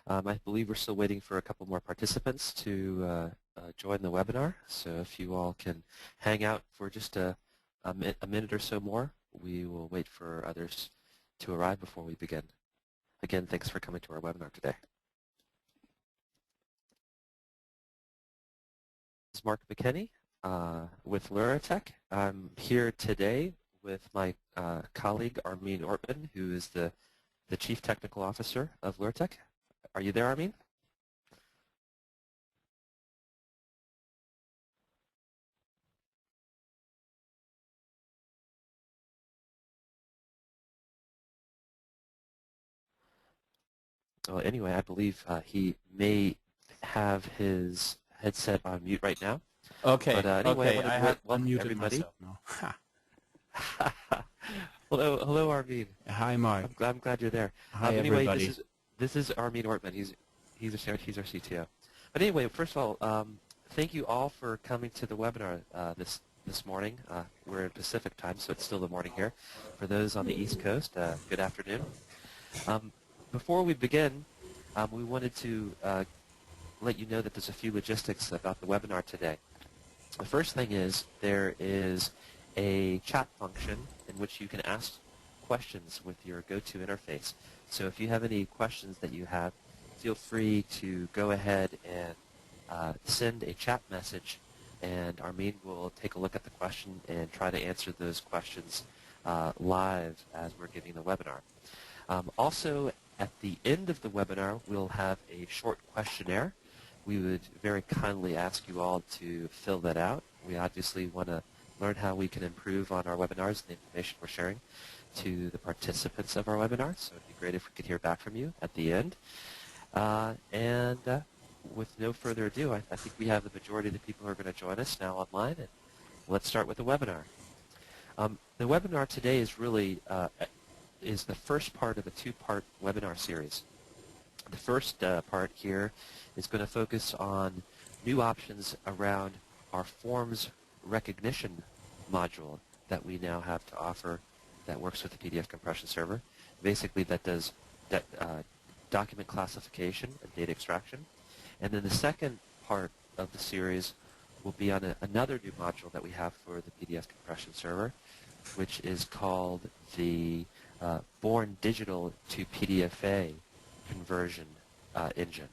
I believe we're still waiting for a couple more participants to join the webinar, so if you all can hang out for just a minute or so more, we will wait for others to arrive before we begin. Again, thanks for coming to our webinar today. This is Mark McKinney with LuraTech. I'm here today with my colleague Armin Ortmann, who is the Chief Technical Officer of LuraTech. Are you there, Armin? Well, anyway, I believe he may have his headset on mute right now. Okay. But anyway, I have welcome unmuted everybody. myself now. Hello, Armin. Hi, Mark. I'm glad you're there. Hi, anyway, everybody. this is Armin Ortmann. He's our CTO. But anyway, first of all, thank you all for coming to the webinar this morning. We're in Pacific time, so it's still the morning here. For those on the East Coast, good afternoon. Before we begin, we wanted to let you know that there's a few logistics about the webinar today. The first thing is there is a chat function in which you can ask questions with your go-to interface. So if you have any questions that you have, feel free to go ahead and send a chat message, and Armin will take a look at the question and try to answer those questions live as we're giving the webinar. Also, at the end of the webinar, we'll have a short questionnaire. We would very kindly ask you all to fill that out. We obviously want to learn how we can improve on our webinars and the information we're sharing to the participants of our webinar. So it would be great if we could hear back from you at the end. With no further ado, I think we have the majority of the people who are going to join us now online. And let's start with the webinar. The webinar today is really is the first part of a two-part webinar series. The first part here is going to focus on new options around our forms recognition module that we now have to offer that works with the PDF compression server. Basically, that does document classification and data extraction. And then the second part of the series will be on another new module that we have for the PDF compression server, which is called the Born Digital to PDFA conversion engine.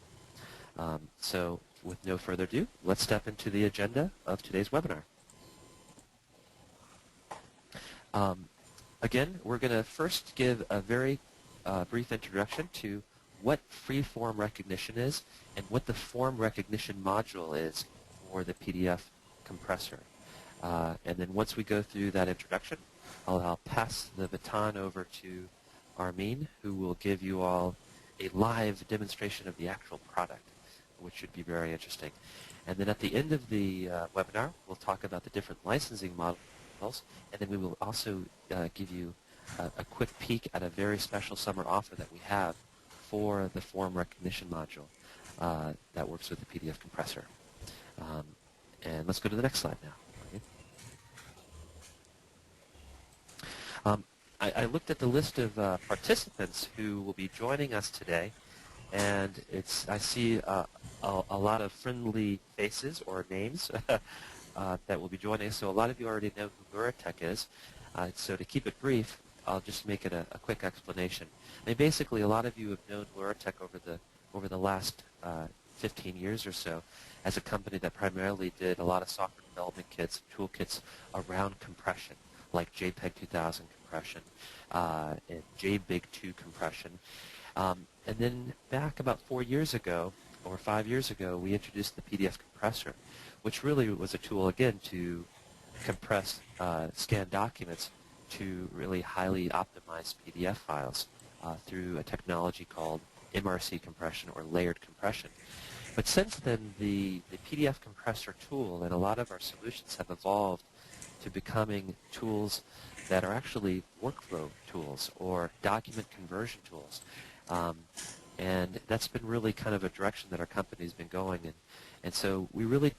So with no further ado, let's step into the agenda of today's webinar. Again, we're going to first give a very brief introduction to what Freeform recognition is and what the form recognition module is for the PDF compressor. And then once we go through that introduction, I'll pass the baton over to Armin, who will give you all a live demonstration of the actual product, which should be very interesting. And then at the end of the webinar, we'll talk about the different licensing models, and then we will also give you a quick peek at a very special summer offer that we have for the form recognition module that works with the PDF compressor. And let's go to the next slide now. I looked at the list of participants who will be joining us today, and I see a lot of friendly faces or names that will be joining us. So a lot of you already know who LuraTech is. So to keep it brief, I'll just make it a quick explanation. I mean, basically, a lot of you have known LuraTech over the last 15 years or so as a company that primarily did a lot of software development kits, toolkits around compression, like JPEG 2000 compression and JBIG2 compression. And then back about 4 years ago, or 5 years ago, we introduced the PDF compressor, which really was a tool, again, to compress scanned documents to really highly optimized PDF files through a technology called MRC compression or layered compression. But since then, the PDF compressor tool and a lot of our solutions have evolved to becoming tools that are actually workflow tools or document conversion tools. And that's been really kind of a direction that our company's been going in. And so we really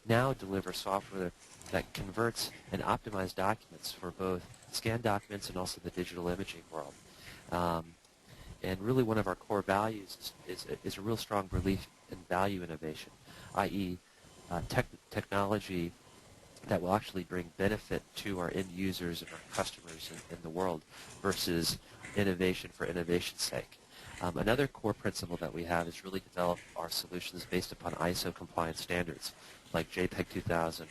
now deliver software that converts and optimizes documents for both scanned documents and also the digital imaging world. And really one of our core values is a real strong belief in value innovation, i.e. Technology that will actually bring benefit to our end users and our customers in the world versus innovation for innovation's sake. Another core principle that we have is really develop our solutions based upon ISO compliant standards like JPEG 2000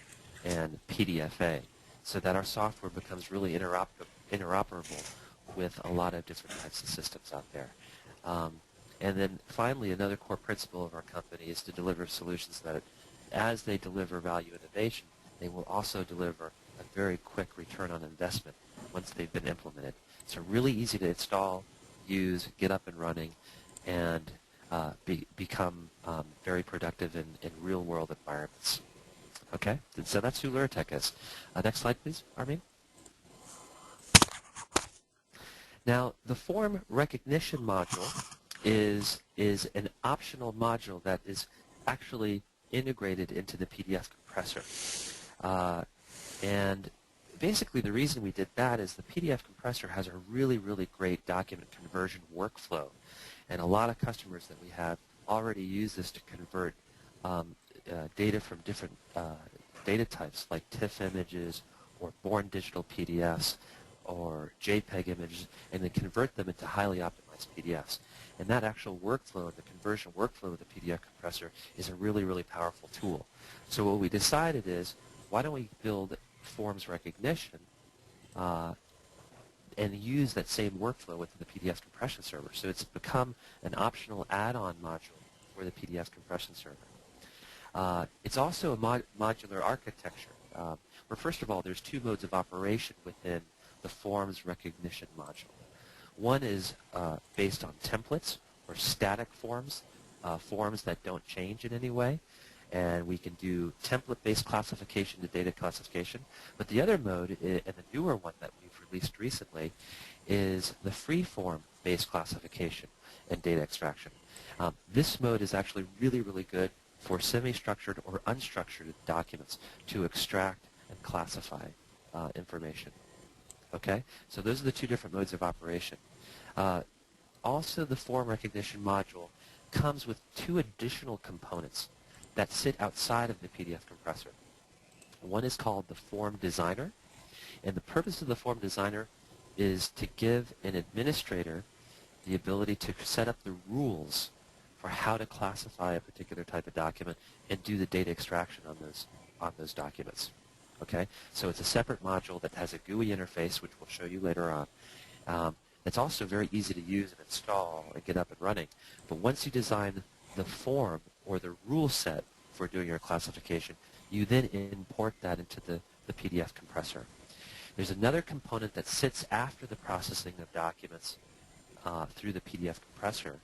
and PDFA, so that our software becomes really interoperable with a lot of different types of systems out there. And then finally, another core principle of our company is to deliver solutions that, as they deliver value innovation, they will also deliver a very quick return on investment once they've been implemented. So really easy to install, use, get up and running, and become very productive in real-world environments. Okay, and so that's who LuraTech is. Next slide, please, Armin. Now, the form recognition module is an optional module that is actually integrated into the PDF compressor. And basically the reason we did that is the PDF compressor has a really, really great document conversion workflow. And a lot of customers that we have already use this to convert data from different data types like TIFF images or born digital PDFs or JPEG images, and then convert them into highly optimized PDFs. And that actual workflow, the conversion workflow of the PDF compressor, is a really, really powerful tool. So what we decided is, why don't we build forms recognition and use that same workflow within the PDF compression server. So it's become an optional add-on module for the PDF compression server. It's also a modular architecture, where first of all, there's two modes of operation within the forms recognition module. One is based on templates or static forms, forms that don't change in any way. And we can do template-based classification to data classification. But the other mode, and the newer one that we've released recently, is the Freeform-based classification and data extraction. This mode is actually really, really good for semi-structured or unstructured documents to extract and classify information. Okay? So those are the two different modes of operation. Also, the form recognition module comes with two additional components that sit outside of the PDF compressor. One is called the Form Designer, and the purpose of the Form Designer is to give an administrator the ability to set up the rules for how to classify a particular type of document and do the data extraction on those documents. Okay? So it's a separate module that has a GUI interface, which we'll show you later on. It's also very easy to use and install and get up and running. But once you design the form or the rule set for doing your classification, you then import that into the PDF compressor. There's another component that sits after the processing of documents through the PDF compressor,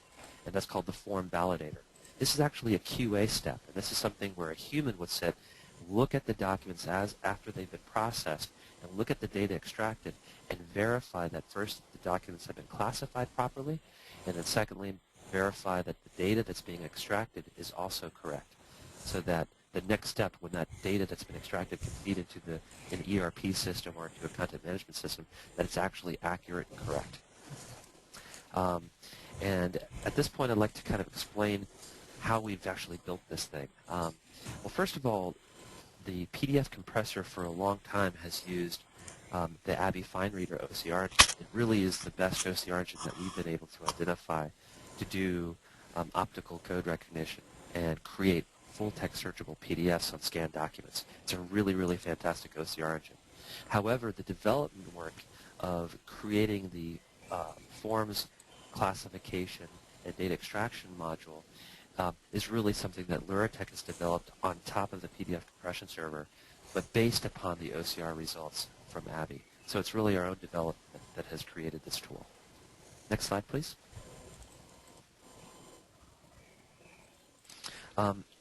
and that's called the Form Validator. This is actually a QA step, and this is something where a human would sit, look at the documents after they've been processed, and look at the data extracted, and verify that first the documents have been classified properly, and then secondly, verify that the data that's being extracted is also correct, so that the next step when that data that's been extracted can feed into an ERP system or into a content management system, that it's actually accurate and correct. And at this point, I'd like to kind of explain how we've actually built this thing. Well, first of all, the PDF compressor for a long time has used the Abby FineReader OCR engine. It really is the best OCR engine that we've been able to identify to do optical code recognition and create full-text searchable PDFs on scanned documents. It's a really, really fantastic OCR engine. However, the development work of creating the forms classification and data extraction module is really something that LuraTech has developed on top of the PDF compression server, but based upon the OCR results from Abby. So it's really our own development that has created this tool. Next slide, please.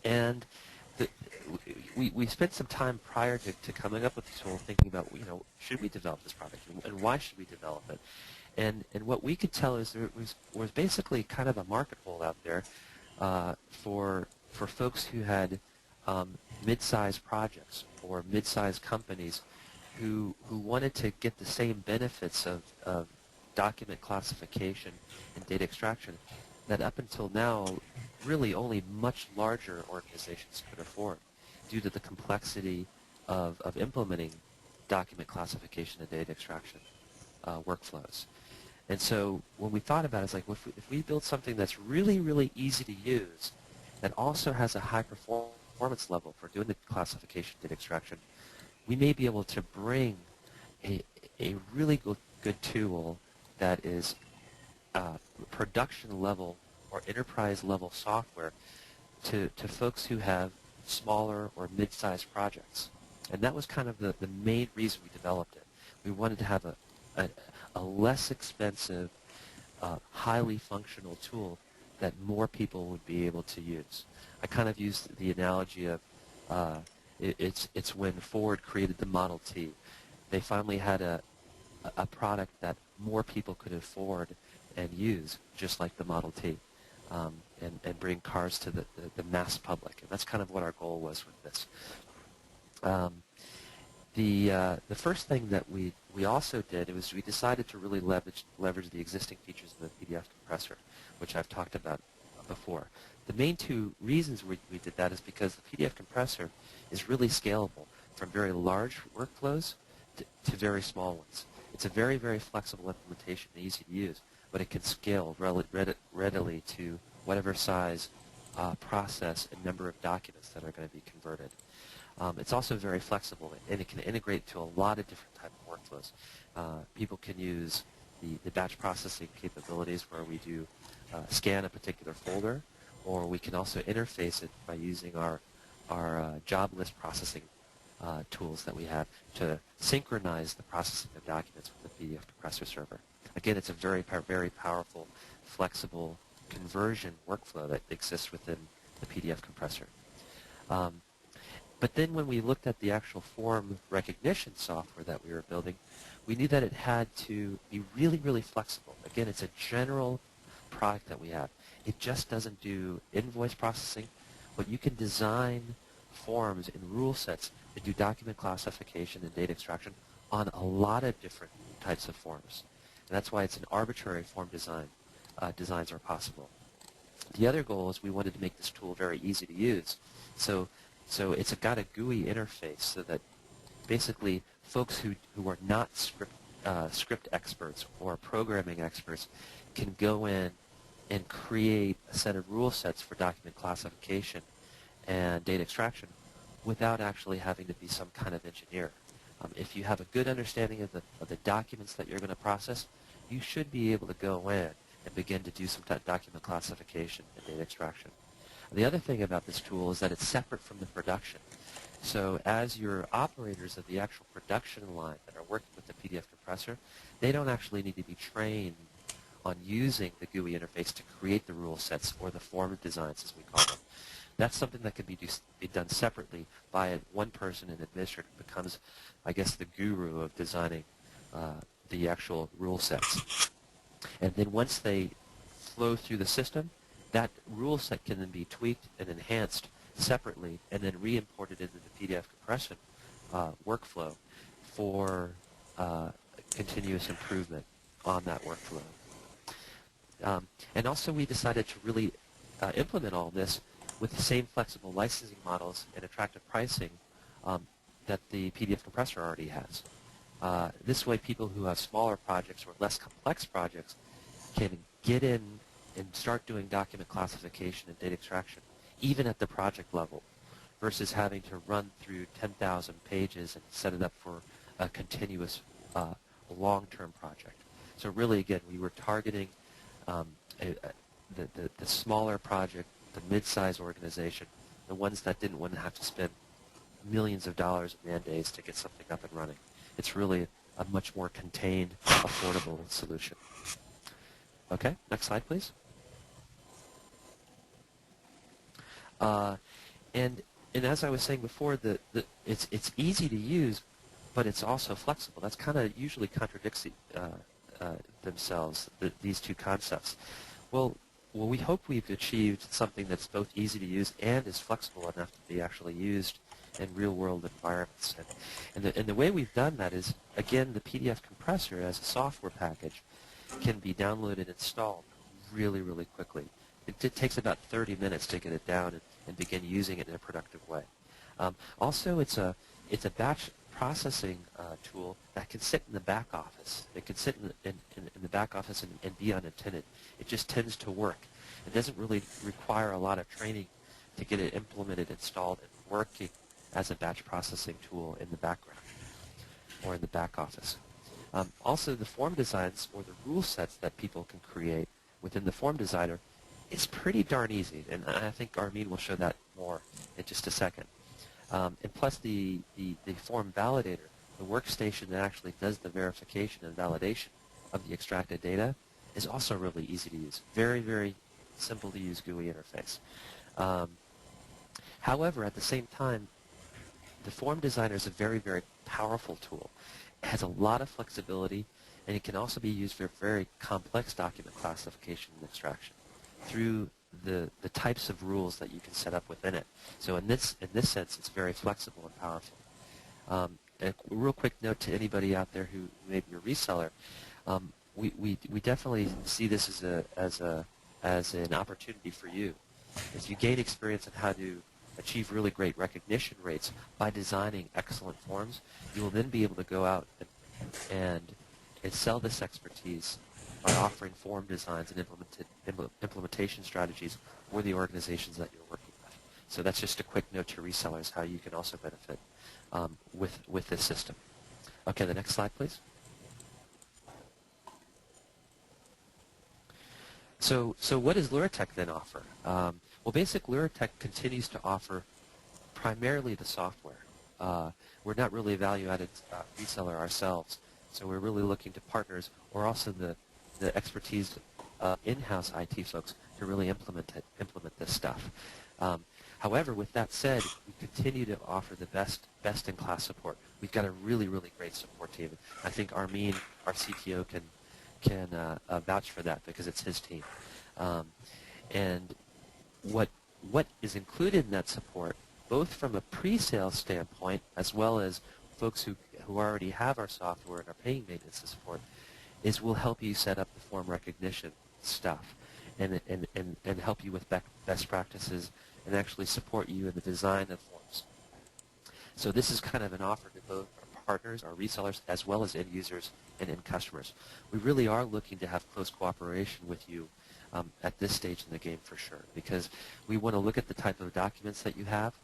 And we spent some time prior to coming up with this tool thinking about, should we develop this product and why should we develop it? And what we could tell is there was basically kind of a market hole out there for folks who had mid-sized projects or mid-sized companies who wanted to get the same benefits of document classification and data extraction that up until now really only much larger organizations could afford due to the complexity of implementing document classification and data extraction workflows. And so when we thought about it, it's like if we build something that's really, really easy to use that also has a high performance level for doing the classification data extraction, we may be able to bring a really good tool that is production level or enterprise level software to folks who have smaller or mid-sized projects. And that was kind of the main reason we developed it. We wanted to have a less expensive, highly functional tool that more people would be able to use. I kind of used the analogy of it's when Ford created the Model T. They finally had a product that more people could afford and use, just like the Model T, and bring cars to the mass public. And that's kind of what our goal was with this. The first thing that we also did was we decided to really leverage the existing features of the PDF compressor, which I've talked about before. The main two reasons we did that is because the PDF compressor is really scalable from very large workflows to very small ones. It's a very, very flexible implementation and easy to use, but it can scale readily to whatever size process and number of documents that are going to be converted. It's also very flexible, and it can integrate to a lot of different type of workflows. People can use the batch processing capabilities where we do scan a particular folder, or we can also interface it by using our job list processing tools that we have to synchronize the processing of documents with the PDF compressor server. Again, it's a very, very powerful, flexible conversion workflow that exists within the PDF compressor. But then when we looked at the actual form recognition software that we were building, we knew that it had to be really, really flexible. Again, it's a general product that we have. It just doesn't do invoice processing, but you can design forms and rule sets that do document classification and data extraction on a lot of different types of forms. And that's why it's an arbitrary form design. Designs are possible. The other goal is we wanted to make this tool very easy to use. So it's got a GUI interface so that basically folks who are not script experts or programming experts can go in and create a set of rule sets for document classification and data extraction without actually having to be some kind of engineer. If you have a good understanding of the documents that you're going to process, you should be able to go in and begin to do some document classification and data extraction. The other thing about this tool is that it's separate from the production. So as your operators of the actual production line that are working with the PDF compressor, they don't actually need to be trained on using the GUI interface to create the rule sets or the form designs, as we call them. That's something that can be done separately by one person, an administrator who becomes, I guess, the guru of designing the actual rule sets. And then once they flow through the system, that rule set can then be tweaked and enhanced separately and then re-imported into the PDF compression workflow for continuous improvement on that workflow. And also we decided to really implement all this with the same flexible licensing models and attractive pricing that the PDF compressor already has. This way people who have smaller projects or less complex projects can get in and start doing document classification and data extraction, even at the project level, versus having to run through 10,000 pages and set it up for a continuous long-term project. So really, again, we were targeting the smaller project, the mid-sized organization, the ones that didn't want to have to spend millions of dollars in man-days to get something up and running. It's really a much more contained, affordable solution. Okay, next slide, please. And as I was saying before, it's easy to use, but it's also flexible. That's kind of usually contradicts themselves, these two concepts. Well, we hope we've achieved something that's both easy to use and is flexible enough to be actually used in real-world environments. And the way we've done that is, again, the PDF compressor as a software package can be downloaded and installed really, really quickly. It takes about 30 minutes to get it down and begin using it in a productive way. Also, it's a batch processing tool that can sit in the back office. It can sit in the back office and be unattended. It just tends to work. It doesn't really require a lot of training to get it implemented, installed, and working as a batch processing tool in the background or in the back office. Also, the form designs or the rule sets that people can create within the form designer is pretty darn easy, and I think Armin will show that more in just a second. And plus the form validator, the workstation that actually does the verification and validation of the extracted data, is also really easy to use. Very, very simple to use GUI interface. However, at the same time, the form designer is a very, very powerful tool. It has a lot of flexibility, and it can also be used for very complex document classification and extraction through the types of rules that you can set up within it. So in this sense, it's very flexible and powerful. A real quick note to anybody out there who may be a reseller, we definitely see this as an opportunity for you. As you gain experience on how to achieve really great recognition rates by designing excellent forms, you will then be able to go out and sell this expertise by offering form designs and implementation strategies for the organizations that you're working with. So that's just a quick note to resellers how you can also benefit with this system. Okay, the next slide, please. So what does LuraTech then offer? Well, LuraTech continues to offer primarily the software. We're not really a value-added reseller ourselves, so we're really looking to partners or also the expertise in-house IT folks to really implement this stuff. However, with that said, we continue to offer the best-in-class support. We've got a really, really great support team. I think Armin, our CTO, can vouch for that because it's his team. And what is included in that support, both from a pre-sale standpoint as well as folks who already have our software and are paying maintenance and support, is we'll help you set up the form recognition stuff and help you with best practices and actually support you in the design of forms. So this is kind of an offer to both our partners, our resellers, as well as end users and end customers. We really are looking to have close cooperation with you at this stage in the game for sure, because we want to look at the type of documents that you have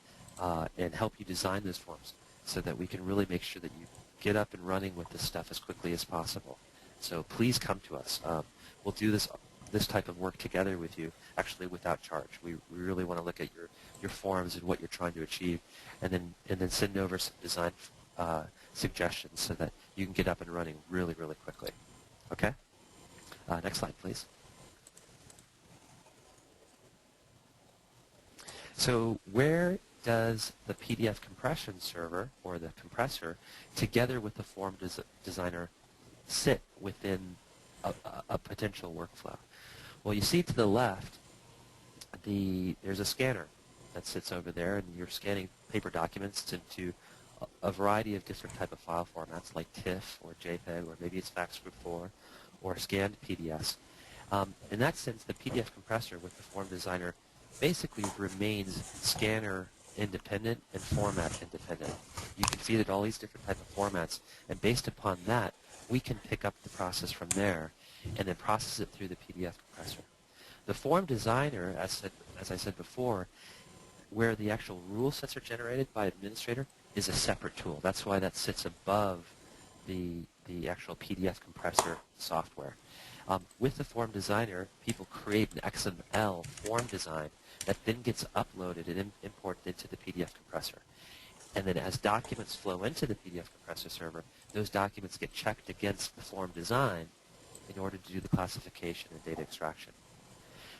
and help you design those forms so that we can really make sure that you get up and running with this stuff as quickly as possible. So please come to us. We'll do this type of work together with you, actually without charge. We really want to look at your forms and what you're trying to achieve, and then send over some design suggestions so that you can get up and running really, really quickly. Okay? Next slide, please. So where does the PDF compression server, or the compressor, together with the form designer, sit within a potential workflow? Well, you see to the left, there's a scanner that sits over there, and you're scanning paper documents into a variety of different type of file formats like TIFF or JPEG, or maybe it's FACSGroup4 or scanned PDFs. In that sense, the PDF compressor with the form designer basically remains scanner independent and format independent. You can see that all these different type of formats, and based upon that, we can pick up the process from there and then process it through the PDF compressor. The form designer, as I said before, where the actual rule sets are generated by administrator, is a separate tool. That's why that sits above the actual PDF compressor software. With the form designer, people create an XML form design that then gets uploaded and imported into the PDF compressor. And then as documents flow into the PDF compressor server, those documents get checked against the form design in order to do the classification and data extraction.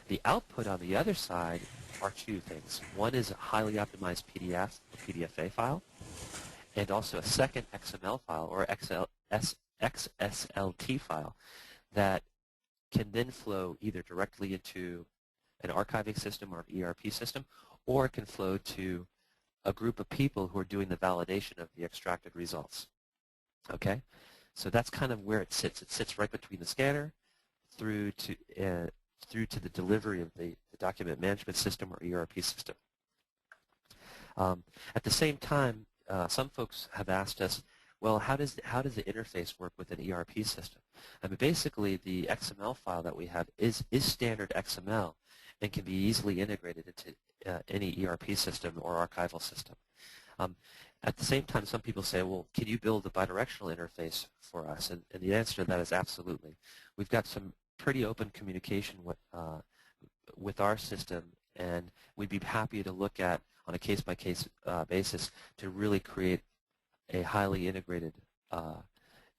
The output on the other side are two things. One is a highly optimized PDF or PDFA file, and also a second XML file or XSLT file that can then flow either directly into an archiving system or an ERP system, or it can flow to a group of people who are doing the validation of the extracted results. Okay? So that's kind of where it sits. It sits right between the scanner, through to the delivery of the document management system or ERP system. At the same time, some folks have asked us, well, how does the interface work with an ERP system? I mean, basically, the XML file that we have is standard XML and can be easily integrated into any ERP system or archival system. At the same time, some people say, well, can you build a bidirectional interface for us? And the answer to that is absolutely. We've got some pretty open communication with our system, and we'd be happy to look at, on a case-by-case basis, to really create a highly integrated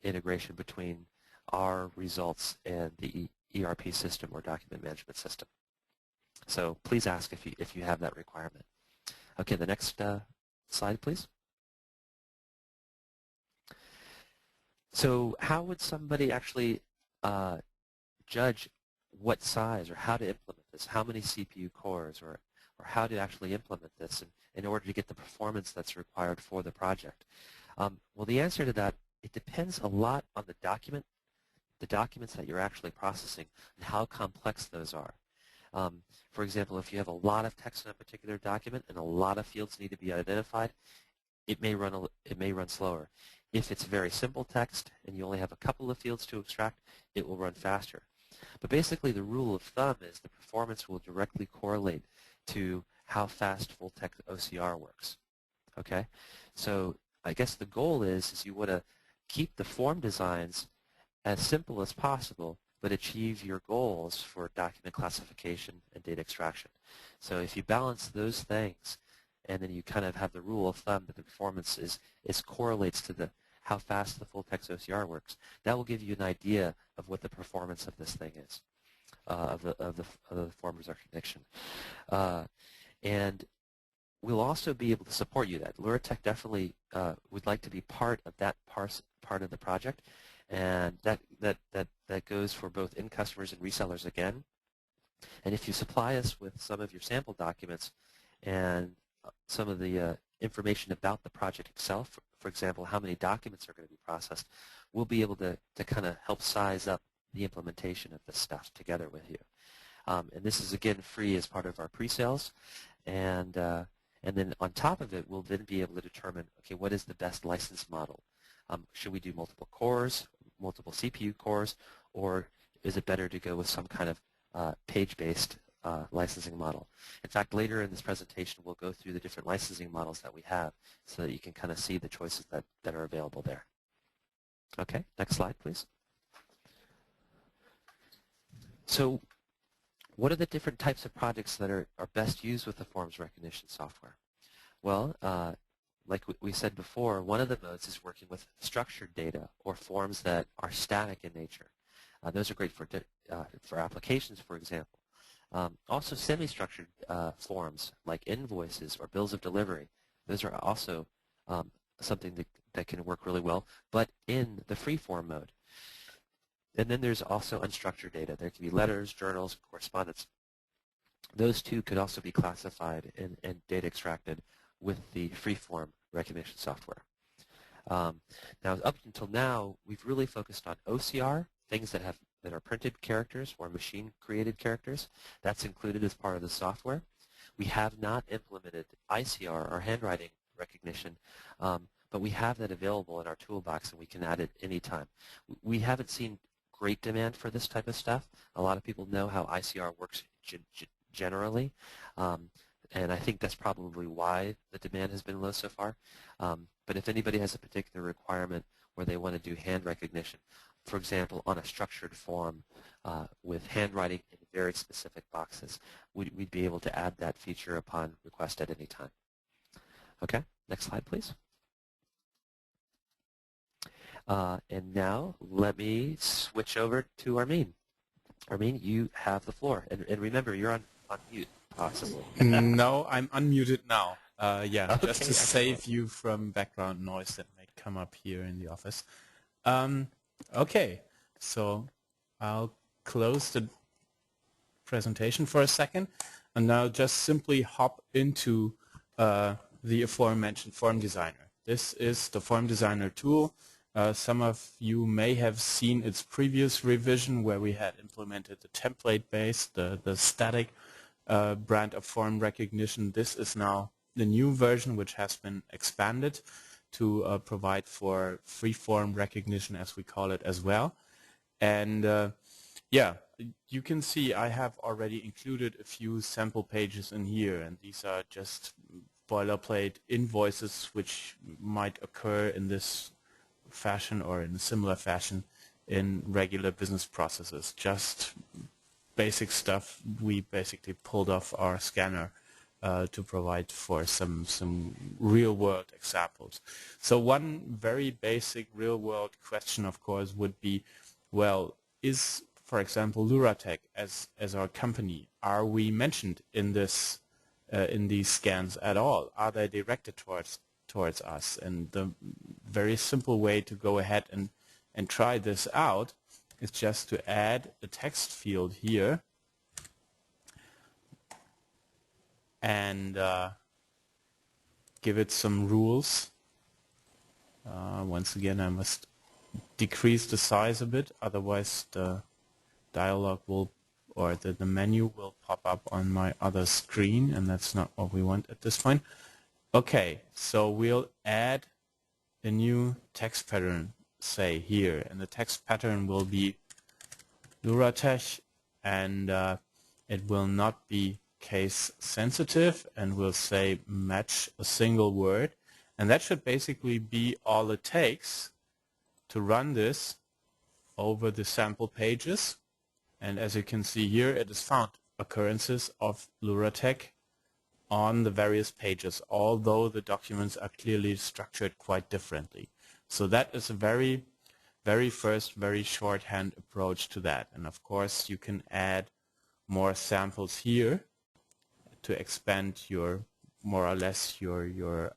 integration between our results and the ERP system or document management system. So please ask if you have that requirement. Okay, the next slide, please. So how would somebody actually judge what size or how to implement this? How many CPU cores or how to actually implement this in order to get the performance that's required for the project? Well, the answer to that, it depends a lot on the documents that you're actually processing and how complex those are. For example, if you have a lot of text in a particular document and a lot of fields need to be identified, it may run slower. If it's very simple text and you only have a couple of fields to extract, it will run faster. But basically, the rule of thumb is the performance will directly correlate to how fast full text OCR works. Okay, so I guess the goal is you want to keep the form designs as simple as possible, but achieve your goals for document classification and data extraction. So if you balance those things, and then you kind of have the rule of thumb that the performance correlates to how fast the full text OCR works, that will give you an idea of what the performance of this thing is, of the forms recognition. And we'll also be able to support you that. LuraTech definitely would like to be part of that part of the project, and that goes for both end customers and resellers again. And if you supply us with some of your sample documents and some of the information about the project itself, for example, how many documents are going to be processed, we'll be able to kind of help size up the implementation of this stuff together with you. And this is, again, free as part of our pre-sales. And then on top of it, we'll then be able to determine, okay, what is the best license model? Should we do multiple cores, multiple CPU cores, or is it better to go with some kind of page-based licensing model? In fact, later in this presentation, we'll go through the different licensing models that we have so that you can kind of see the choices that are available there. Okay, next slide, please. So what are the different types of projects that are best used with the forms recognition software? Well, like we said before, one of the modes is working with structured data or forms that are static in nature. Those are great for applications, for example. Also, semi-structured forms like invoices or bills of delivery. Those are also something that can work really well, but in the Freeform mode. And then there's also unstructured data. There can be letters, journals, correspondence. Those two could also be classified and data extracted with the Freeform recognition software. Now, up until now, we've really focused on OCR, things that are printed characters or machine-created characters. That's included as part of the software. We have not implemented ICR or handwriting recognition, but we have that available in our toolbox, and we can add it anytime. We haven't seen great demand for this type of stuff. A lot of people know how ICR works generally, and I think that's probably why the demand has been low so far. But if anybody has a particular requirement where they want to do hand recognition, for example, on a structured form with handwriting in very specific boxes, we'd be able to add that feature upon request at any time. Okay, next slide, please. And now let me switch over to Armin. Armin, you have the floor. And remember, you're on mute, possibly. No, I'm unmuted now. Yeah, okay, just to save you from background noise that might come up here in the office. Okay, so I'll close the presentation for a second, and now just simply hop into the aforementioned Form Designer. This is the Form Designer tool Some of you may have seen its previous revision where we had implemented the template-based, the static brand of form recognition. This is now the new version, which has been expanded to provide for freeform recognition, as we call it, as well. And yeah, you can see I have already included a few sample pages in here, and these are just boilerplate invoices which might occur in this fashion or in a similar fashion in regular business processes. Just basic stuff we basically pulled off our scanner to provide for some real-world examples. So one very basic real-world question, of course, would be, well, is, for example, LuraTech as our company, are we mentioned in this in these scans at all? Are they directed towards us? And the very simple way to go ahead and try this out is just to add a text field here and give it some rules. Once again, I must decrease the size a bit, otherwise the dialog will, or the menu will pop up on my other screen, and that's not what we want at this point. Okay, so we'll add a new text pattern, say here, and the text pattern will be LuraTech, and it will not be case sensitive, and we'll say match a single word, and that should basically be all it takes to run this over the sample pages. And as you can see here, it has found occurrences of LuraTech on the various pages, although the documents are clearly structured quite differently. So that is a very first, very shorthand approach to that. And of course, you can add more samples here to expand your, more or less, your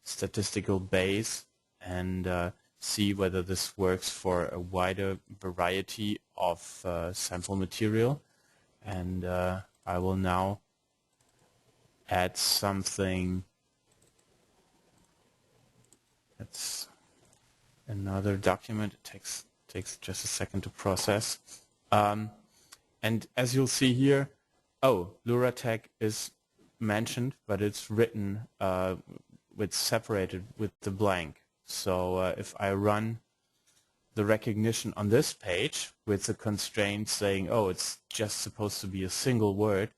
statistical base and see whether this works for a wider variety of sample material. And I will now add something. That's another document. It takes just a second to process. And as you'll see here, LuraTech is mentioned, but it's written separated with the blank. So if I run the recognition on this page with the constraint saying, it's just supposed to be a single word,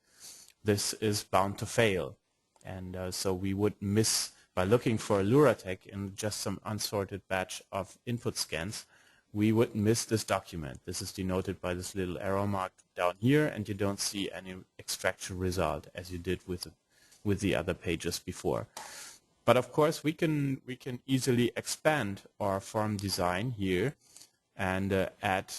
this is bound to fail. And so we would miss, by looking for LuraTech in just some unsorted batch of input scans, we would miss this document. This is denoted by this little arrow mark down here, and you don't see any extraction result as you did with the other pages before. But of course, we can easily expand our form design here and add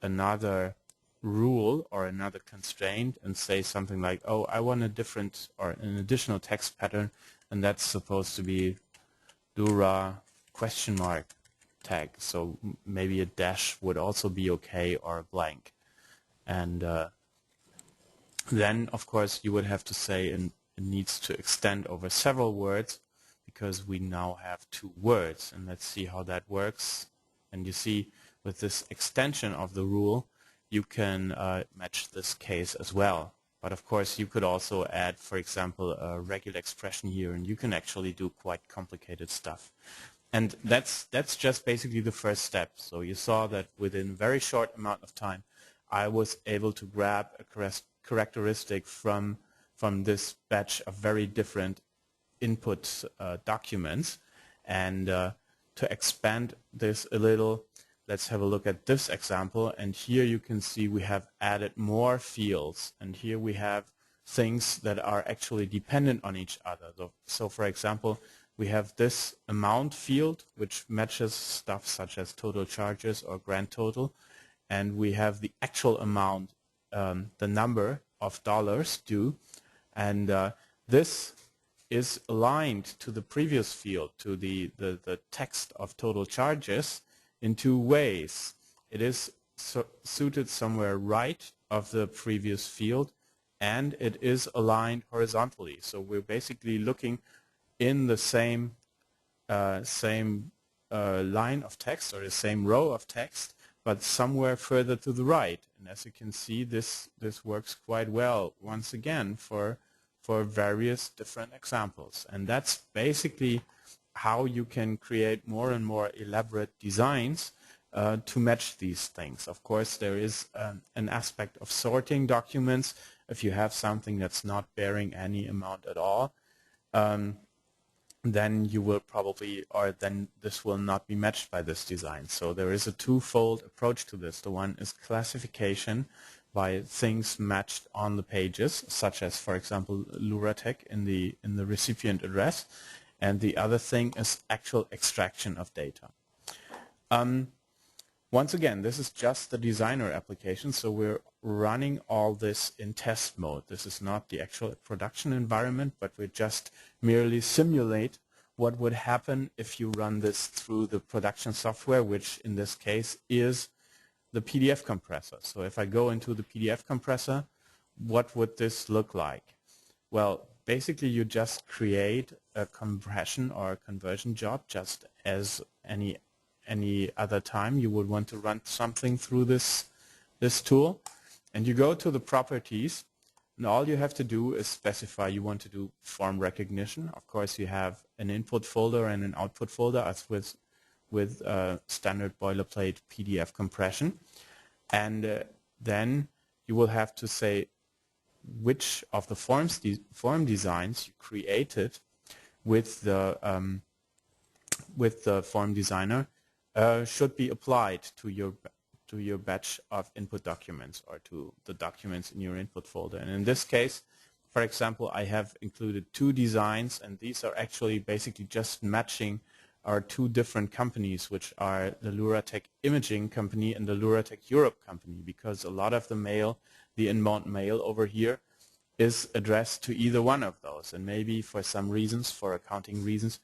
another rule or another constraint and say something like, I want a different or an additional text pattern, and that's supposed to be Lura ? Tag. So maybe a dash would also be okay, or a blank. And then, of course, you would have to say it needs to extend over several words, because we now have 2 words. And let's see how that works. And you see, with this extension of the rule, you can match this case as well. But of course, you could also add, for example, a regular expression here, and you can actually do quite complicated stuff. And that's just basically the first step. So you saw that within a very short amount of time, I was able to grab a characteristic from this batch of very different input documents. And to expand this a little, let's have a look at this example. And here you can see we have added more fields. And here we have things that are actually dependent on each other. So for example, we have this amount field, which matches stuff such as total charges or grand total. And we have the actual amount, the number of dollars due. And this is aligned to the previous field, to the text of total charges, in 2 ways. It is suited somewhere right of the previous field, and it is aligned horizontally. So we're basically looking in the same line of text or the same row of text, but somewhere further to the right. And as you can see, this works quite well once again for various different examples. And that's basically how you can create more and more elaborate designs to match these things. Of course, there is an aspect of sorting documents. If you have something that's not bearing any amount at all, then you will probably, or then this will not be matched by this design. So there is a twofold approach to this. The one is classification by things matched on the pages, such as, for example, LuraTech in the recipient address, and the other thing is actual extraction of data. Once again, this is just the designer application, so we're running all this in test mode. This is not the actual production environment, but we just merely simulate what would happen if you run this through the production software, which in this case is the PDF compressor. So if I go into the PDF compressor, what would this look like? Well, basically you just create a compression or a conversion job just as any other time you would want to run something through this tool. And you go to the properties, and all you have to do is specify you want to do form recognition. Of course, you have an input folder and an output folder as with standard boilerplate PDF compression. And then you will have to say which of the form designs you created with the form designer should be applied to your batch of input documents or to the documents in your input folder. And in this case, for example, I have included 2 designs, and these are actually basically just matching our 2 different companies, which are the LuraTech Imaging Company and the LuraTech Europe Company, because a lot of the mail, the inbound mail over here, is addressed to either one of those. And maybe for some reasons, for accounting reasons,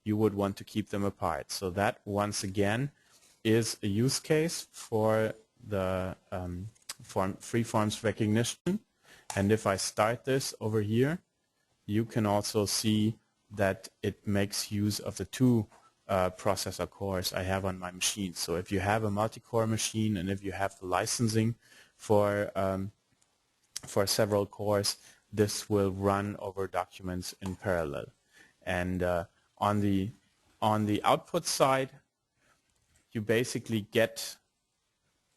you would want to keep them apart. So that, once again, is a use case for the Freeform's recognition. And if I start this over here, you can also see that it makes use of the 2 processor cores I have on my machine. So if you have a multi-core machine and if you have the licensing for several cores, this will run over documents in parallel. And on the output side, you basically get,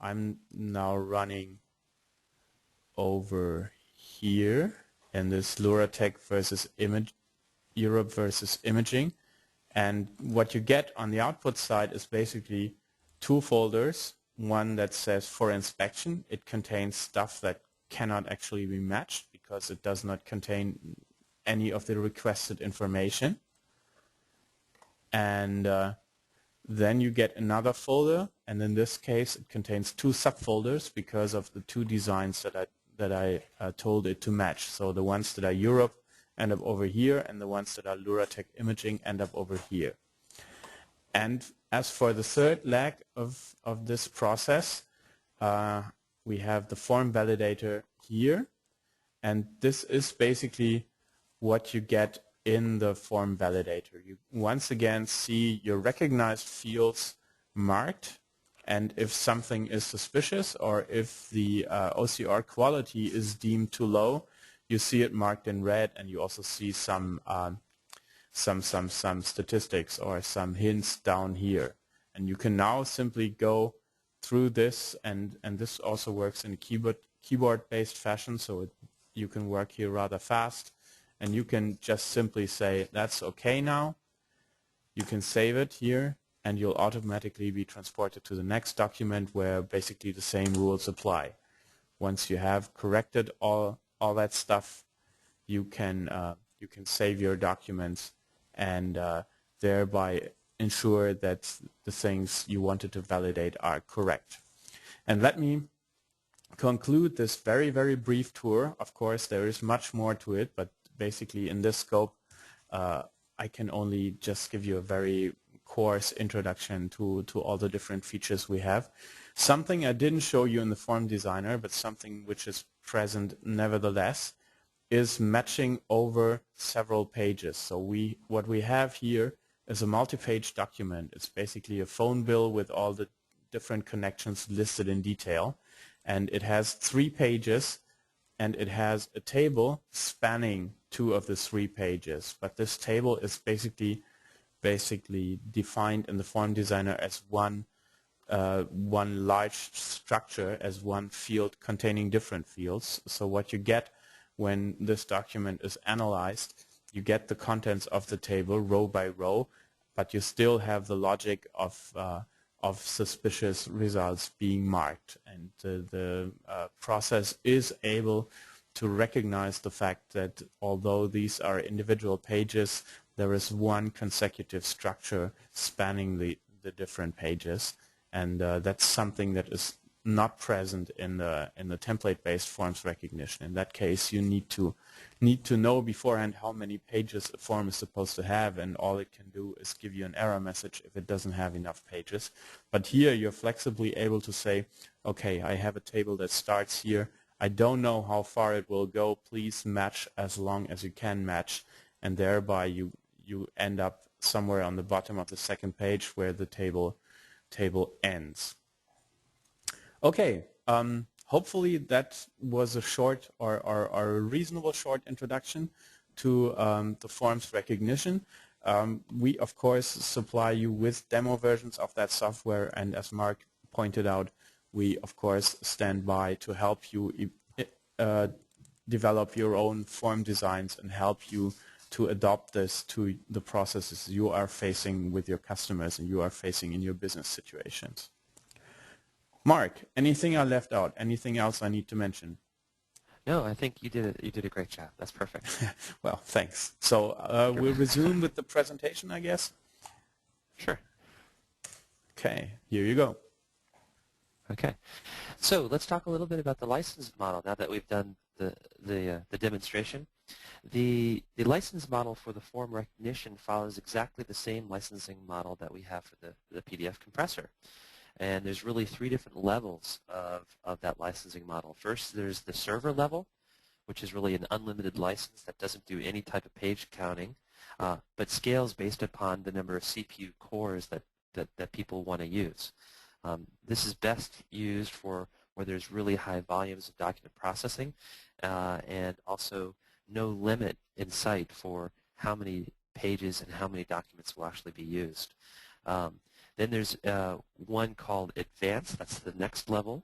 I'm now running over here in this LuraTech versus Europe versus imaging, and what you get on the output side is basically 2 folders. One that says for inspection. It contains stuff that cannot actually be matched because it does not contain any of the requested information. And then you get another folder, and in this case it contains 2 subfolders because of the 2 designs that I told it to match. So the ones that are Europe end up over here, and the ones that are LuraTech Imaging end up over here. And as for the third leg of this process, we have the form validator here, and this is basically what you get in the form validator. You once again see your recognized fields marked, and if something is suspicious or if the OCR quality is deemed too low, you see it marked in red, and you also see some statistics or some hints down here. And you can now simply go through this, and this also works in a keyboard-based fashion, so you can work here rather fast. And you can just simply say, that's okay now. You can save it here, and you'll automatically be transported to the next document where basically the same rules apply. Once you have corrected all that stuff, you can save your documents and thereby ensure that the things you wanted to validate are correct. And let me conclude this very, very brief tour. Of course, there is much more to it, but basically in this scope, I can only just give you a very coarse introduction to all the different features we have. Something I didn't show you in the form designer, but something which is present nevertheless, is matching over several pages. So what we have here is a multi-page document. It's basically a phone bill with all the different connections listed in detail, and it has 3 pages, and it has a table spanning 2 of the 3 pages. But this table is basically defined in the form designer as one large structure, as one field containing different fields. So what you get when this document is analyzed, you get the contents of the table row by row, but you still have the logic of suspicious results being marked, and the process is able to recognize the fact that although these are individual pages, there is one consecutive structure spanning the different pages, and that's something that is not present in the template-based forms recognition. In that case, you need to know beforehand how many pages a form is supposed to have, and all it can do is give you an error message if it doesn't have enough pages. But here you're flexibly able to say, okay, I have a table that starts here. I don't know how far it will go. Please match as long as you can match, and thereby you end up somewhere on the bottom of the second page where the table ends. Okay, hopefully that was a short or a reasonable short introduction to the forms recognition. We, of course, supply you with demo versions of that software, and as Mark pointed out, we, of course, stand by to help you develop your own form designs and help you to adopt this to the processes you are facing with your customers and you are facing in your business situations. Mark, anything I left out? Anything else I need to mention? No, I think you did a great job. That's perfect. Well, thanks. So we'll resume with the presentation, I guess. Sure. Okay, here you go. Okay, so let's talk a little bit about the license model now that we've done the demonstration. The license model for the form recognition follows exactly the same licensing model that we have for the PDF compressor. And there's really 3 different levels of that licensing model. First, there's the server level, which is really an unlimited license that doesn't do any type of page counting, but scales based upon the number of CPU cores that people want to use. This is best used for where there's really high volumes of document processing and also no limit in sight for how many pages and how many documents will actually be used. Then there's one called Advanced. That's the next level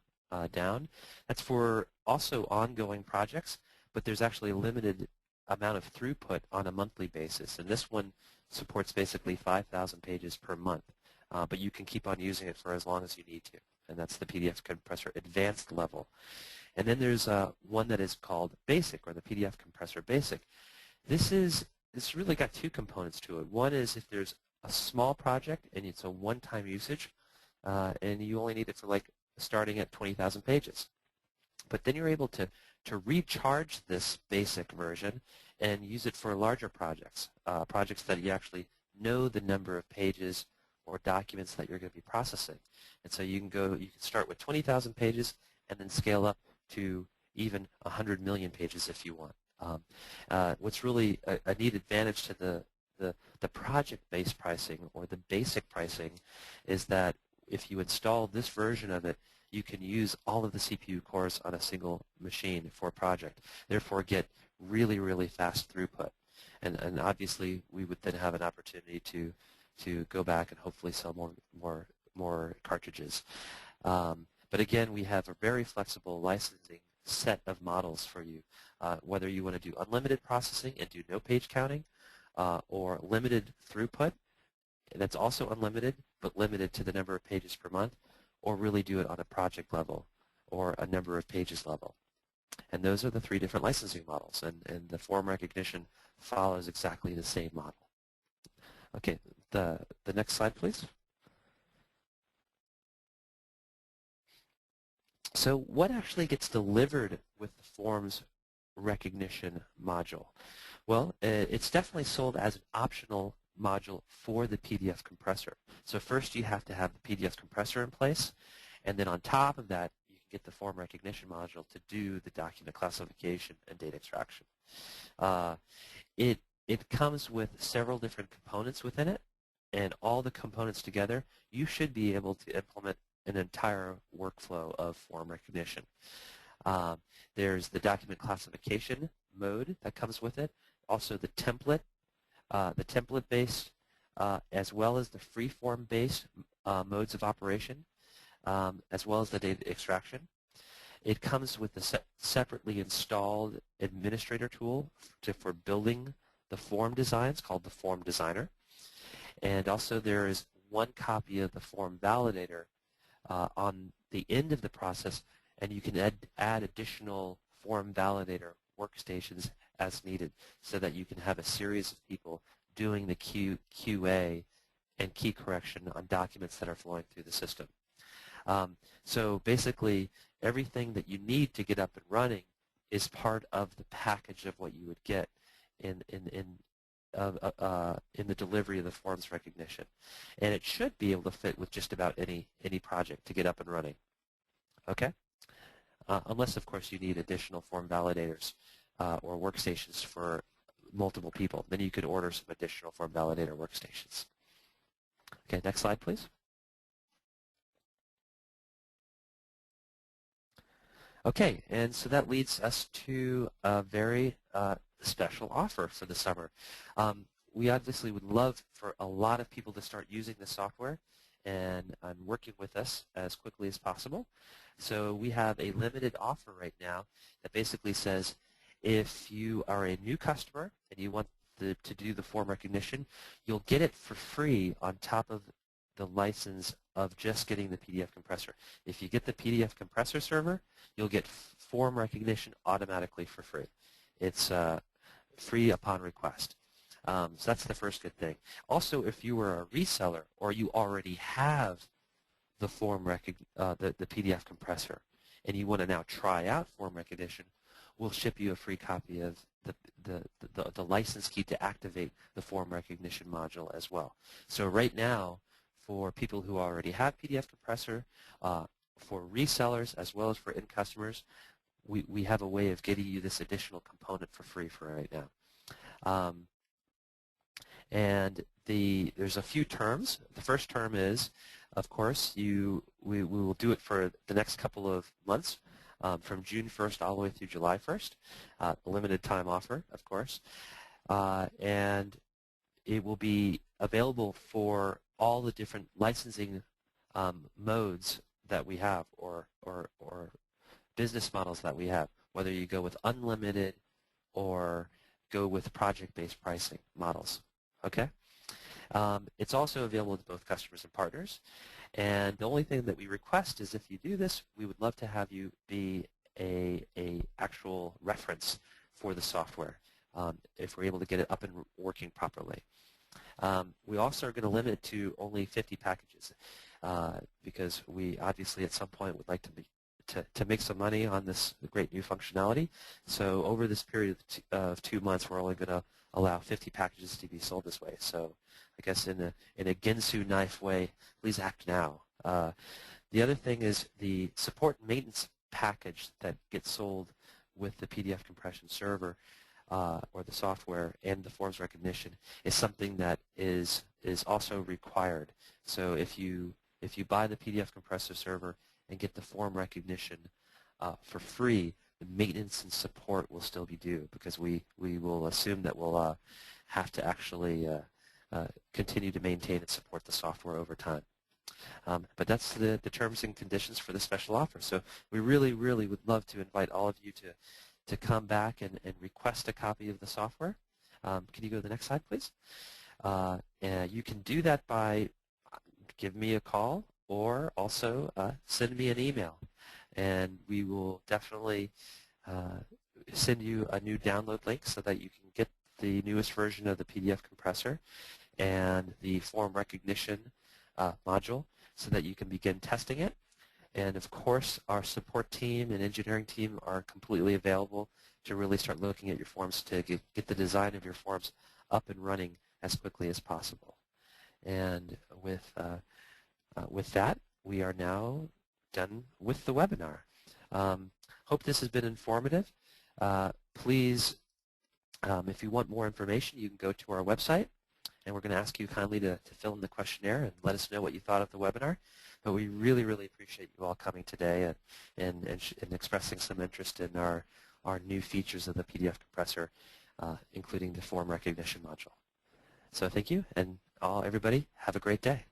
down. That's for also ongoing projects, but there's actually a limited amount of throughput on a monthly basis. And this one supports basically 5,000 pages per month, but you can keep on using it for as long as you need to. And that's the PDF compressor Advanced level. And then there's one that is called Basic, or the PDF compressor Basic. This really got 2 components to it. One is if there's a small project and it's a one-time usage, and you only need it for like starting at 20,000 pages. But then you're able to recharge this basic version and use it for larger projects, projects that you actually know the number of pages or documents that you're going to be processing. And so you can start with 20,000 pages and then scale up to even 100 million pages if you want. What's really a neat advantage to the project-based pricing or the basic pricing is that if you install this version of it, you can use all of the CPU cores on a single machine for a project, therefore get really, really fast throughput. And obviously, we would then have an opportunity to go back and hopefully sell more cartridges. But again, we have a very flexible licensing set of models for you, whether you want to do unlimited processing and do no page counting, or limited throughput, that's also unlimited, but limited to the number of pages per month, or really do it on a project level or a number of pages level. And those are the 3 different licensing models, and the form recognition follows exactly the same model. Okay, the next slide, please. So what actually gets delivered with the forms recognition module? Well, it's definitely sold as an optional module for the PDF compressor. So first you have to have the PDF compressor in place, and then on top of that you can get the form recognition module to do the document classification and data extraction. It comes with several different components within it. and all the components together, you should be able to implement an entire workflow of form recognition. There's the document classification mode that comes with it, also the template-based, as well as the freeform-based modes of operation, as well as the data extraction. It comes with the separately installed administrator tool for building the form designs called the Form Designer. And also there is one copy of the Form Validator on the end of the process, and you can add additional Form Validator workstations as needed so that you can have a series of people doing the QA and key correction on documents that are flowing through the system. So basically, everything that you need to get up and running is part of the package of what you would get in the delivery of the forms recognition. And it should be able to fit with just about any project to get up and running. Okay? Unless, of course, you need additional form validators or workstations for multiple people. Then you could order some additional form validator workstations. Okay, next slide, please. Okay, and so that leads us to a very special offer for the summer. We obviously would love for a lot of people to start using the software and working with us as quickly as possible. So we have a limited offer right now that basically says if you are a new customer and you want to do the form recognition, you'll get it for free on top of the license of just getting the PDF compressor. If you get the PDF compressor server, you'll get form recognition automatically for free. It's free upon request. So that's the first good thing. Also, if you were a reseller or you already have the the PDF compressor and you want to now try out form recognition, we'll ship you a free copy of the license key to activate the form recognition module as well. So right now, for people who already have PDF compressor, for resellers as well as for end customers, we have a way of getting you this additional component for free for right now. And there's a few terms. The first term is, of course, we will do it for the next couple of months, from June 1st all the way through July 1st, a limited time offer, of course. And it will be available for all the different licensing modes that we have or business models that we have, whether you go with unlimited or go with project-based pricing models. Okay? It's also available to both customers and partners. And the only thing that we request is if you do this, we would love to have you be a actual reference for the software if we're able to get it up and working properly. We also are going to limit it to only 50 packages because we obviously at some point would like to make some money on this great new functionality. So over this period of 2 months, we're only going to allow 50 packages to be sold this way. So I guess in a Ginsu knife way, please act now. The other thing is the support and maintenance package that gets sold with the PDF compression server or the software and the forms recognition is something that is also required. So if you buy the PDF compressor server and get the form recognition for free, the maintenance and support will still be due because we will assume that we'll have to actually continue to maintain and support the software over time. But that's the terms and conditions for the special offer. So we really, really would love to invite all of you to come back and request a copy of the software. Can you go to the next slide, please? And you can do that by giving me a call or also send me an email. And we will definitely send you a new download link so that you can get the newest version of the PDF compressor and the form recognition module so that you can begin testing it. And of course, our support team and engineering team are completely available to really start looking at your forms to get the design of your forms up and running as quickly as possible. And with that, we are now done with the webinar. Hope this has been informative. Please, if you want more information, you can go to our website and we're going to ask you kindly to fill in the questionnaire and let us know what you thought of the webinar. But we really, really appreciate you all coming today and expressing some interest in our new features of the PDF compressor, including the form recognition module. So thank you, and everybody have a great day.